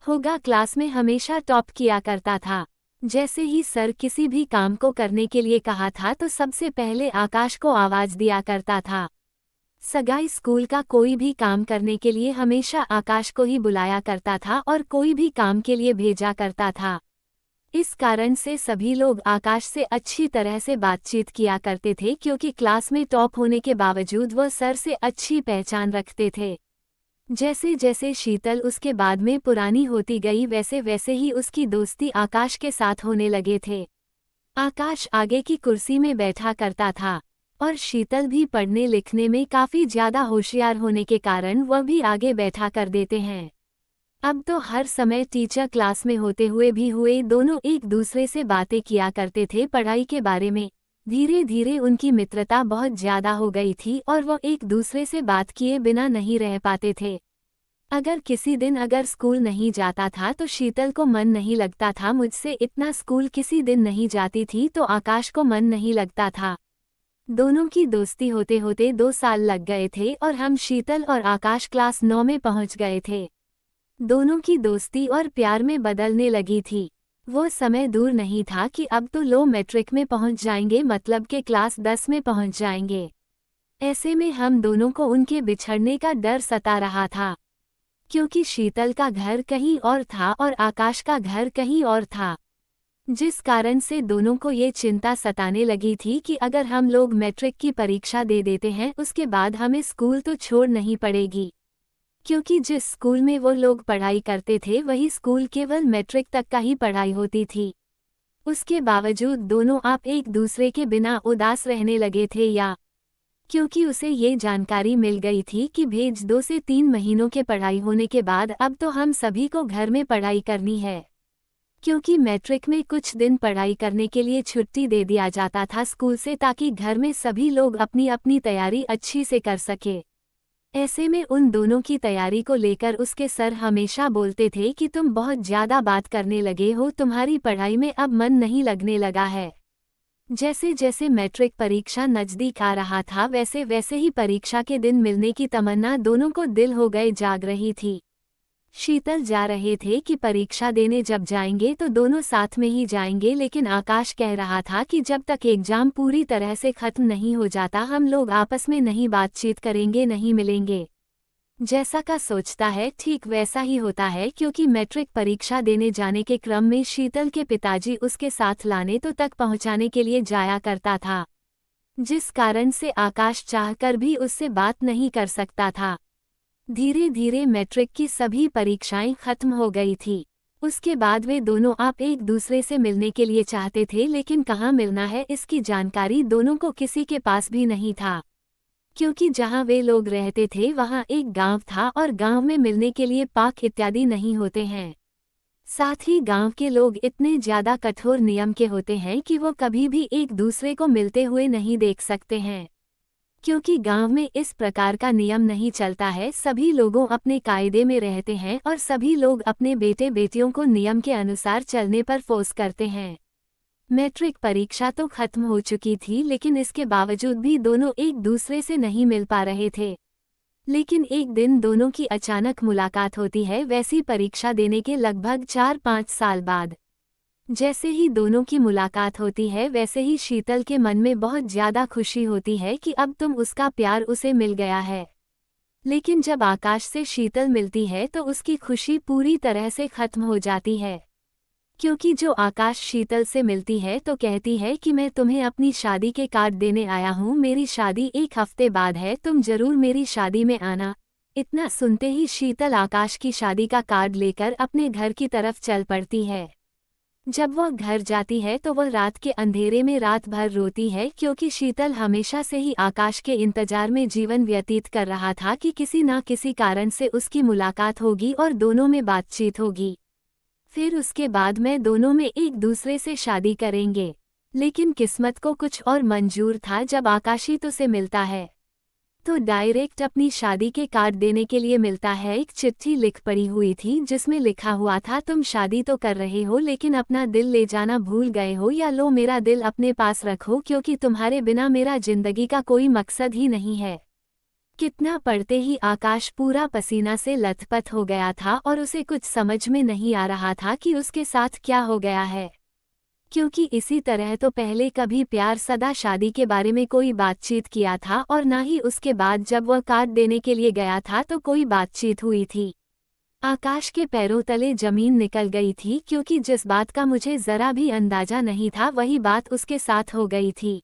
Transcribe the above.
होगा क्लास में हमेशा टॉप किया करता था। जैसे ही सर किसी भी काम को करने के लिए कहा था तो सबसे पहले आकाश को आवाज दिया करता था। सगाई स्कूल का कोई भी काम करने के लिए हमेशा आकाश को ही बुलाया करता था और कोई भी काम के लिए भेजा करता था। इस कारण से सभी लोग आकाश से अच्छी तरह से बातचीत किया करते थे क्योंकि क्लास में टॉप होने के बावजूद वह सर से अच्छी पहचान रखते थे। जैसे जैसे शीतल उसके बाद में पुरानी होती गई वैसे वैसे ही उसकी दोस्ती आकाश के साथ होने लगे थे। आकाश आगे की कुर्सी में बैठा करता था और शीतल भी पढ़ने लिखने में काफ़ी ज़्यादा होशियार होने के कारण वह भी आगे बैठा कर देते हैं। अब तो हर समय टीचर क्लास में होते हुए भी हुए दोनों एक दूसरे से बातें किया करते थे पढ़ाई के बारे में। धीरे धीरे उनकी मित्रता बहुत ज़्यादा हो गई थी और वो एक दूसरे से बात किए बिना नहीं रह पाते थे। अगर किसी दिन अगर स्कूल नहीं जाता था तो शीतल को मन नहीं लगता था, मुझसे इतना स्कूल किसी दिन नहीं जाती थी तो आकाश को मन नहीं लगता था। दोनों की दोस्ती होते होते 2 साल लग गए थे और हम शीतल और आकाश क्लास 9 में पहुंच गए थे। दोनों की दोस्ती और प्यार में बदलने लगी थी। वो समय दूर नहीं था कि अब तो लो मैट्रिक में पहुंच जाएंगे, मतलब के क्लास 10 में पहुंच जाएंगे। ऐसे में हम दोनों को उनके बिछड़ने का डर सता रहा था क्योंकि शीतल का घर कहीं और था और आकाश का घर कहीं और था, जिस कारण से दोनों को ये चिंता सताने लगी थी कि अगर हम लोग मैट्रिक की परीक्षा दे देते हैं उसके बाद हमें स्कूल तो छोड़ नहीं पड़ेगी, क्योंकि जिस स्कूल में वो लोग पढ़ाई करते थे वही स्कूल केवल मैट्रिक तक का ही पढ़ाई होती थी। उसके बावजूद दोनों आप एक दूसरे के बिना उदास रहने लगे थे, या क्योंकि उसे ये जानकारी मिल गई थी कि भेज 2 से 3 महीनों के पढ़ाई होने के बाद अब तो हम सभी को घर में पढ़ाई करनी है, क्योंकि मैट्रिक में कुछ दिन पढ़ाई करने के लिए छुट्टी दे दिया जाता था स्कूल से ताकि घर में सभी लोग अपनी अपनी तैयारी अच्छी से कर सके। ऐसे में उन दोनों की तैयारी को लेकर उसके सर हमेशा बोलते थे कि तुम बहुत ज़्यादा बात करने लगे हो, तुम्हारी पढ़ाई में अब मन नहीं लगने लगा है। जैसे जैसे मैट्रिक परीक्षा नज़दीक आ रहा था वैसे वैसे ही परीक्षा के दिन मिलने की तमन्ना दोनों को दिल हो गए जाग रही थी। शीतल जा रहे थे कि परीक्षा देने जब जाएंगे तो दोनों साथ में ही जाएंगे, लेकिन आकाश कह रहा था कि जब तक एग्जाम पूरी तरह से खत्म नहीं हो जाता हम लोग आपस में नहीं बातचीत करेंगे, नहीं मिलेंगे। जैसा का सोचता है ठीक वैसा ही होता है, क्योंकि मैट्रिक परीक्षा देने जाने के क्रम में शीतल के पिताजी उसके साथ लाने तो तक पहुंचाने के लिए जाया करता था, जिस कारण से आकाश चाहकर भी उससे बात नहीं कर सकता था। धीरे धीरे मैट्रिक की सभी परीक्षाएं खत्म हो गई थी। उसके बाद वे दोनों आप एक दूसरे से मिलने के लिए चाहते थे, लेकिन कहाँ मिलना है इसकी जानकारी दोनों को किसी के पास भी नहीं था, क्योंकि जहाँ वे लोग रहते थे वहाँ एक गांव था और गांव में मिलने के लिए पार्क इत्यादि नहीं होते हैं। साथ ही गांव के लोग इतने ज़्यादा कठोर नियम के होते हैं कि वो कभी भी एक दूसरे को मिलते हुए नहीं देख सकते हैं, क्योंकि गांव में इस प्रकार का नियम नहीं चलता है। सभी लोगों अपने कायदे में रहते हैं और सभी लोग अपने बेटे बेटियों को नियम के अनुसार चलने पर फोर्स करते हैं। मैट्रिक परीक्षा तो खत्म हो चुकी थी, लेकिन इसके बावजूद भी दोनों एक दूसरे से नहीं मिल पा रहे थे। लेकिन एक दिन दोनों की अचानक मुलाकात होती है, वैसी परीक्षा देने के लगभग 4-5 साल बाद। जैसे ही दोनों की मुलाकात होती है वैसे ही शीतल के मन में बहुत ज़्यादा खुशी होती है कि अब उसका प्यार उसे मिल गया है। लेकिन जब आकाश से शीतल मिलती है तो उसकी खुशी पूरी तरह से खत्म हो जाती है, क्योंकि जो आकाश शीतल से मिलती है तो कहती है कि मैं तुम्हें अपनी शादी के कार्ड देने आया हूँ, मेरी शादी 1 हफ्ते बाद है, तुम जरूर मेरी शादी में आना। इतना सुनते ही शीतल आकाश की शादी का कार्ड लेकर अपने घर की तरफ चल पड़ती है। जब वह घर जाती है तो वह रात के अंधेरे में रात भर रोती है, क्योंकि शीतल हमेशा से ही आकाश के इंतजार में जीवन व्यतीत कर रहा था कि किसी न किसी कारण से उसकी मुलाकात होगी और दोनों में बातचीत होगी। फिर उसके बाद में दोनों में एक दूसरे से शादी करेंगे। लेकिन किस्मत को कुछ और मंजूर था। जब आकाशित उसे मिलता है तो डायरेक्ट अपनी शादी के कार्ड देने के लिए मिलता है। एक चिट्ठी लिख पड़ी हुई थी जिसमें लिखा हुआ था, तुम शादी तो कर रहे हो लेकिन अपना दिल ले जाना भूल गए हो, या लो मेरा दिल अपने पास रखो, क्योंकि तुम्हारे बिना मेरा जिंदगी का कोई मकसद ही नहीं है। कितना पढ़ते ही आकाश पूरा पसीना से लथपथ हो गया था और उसे कुछ समझ में नहीं आ रहा था कि उसके साथ क्या हो गया है। क्योंकि इसी तरह तो पहले कभी प्यार सदा शादी के बारे में कोई बातचीत किया था और ना ही उसके बाद जब वह कार्ड देने के लिए गया था तो कोई बातचीत हुई थी। आकाश के पैरों तले जमीन निकल गई थी क्योंकि जिस बात का मुझे जरा भी अंदाजा नहीं था वही बात उसके साथ हो गई थी।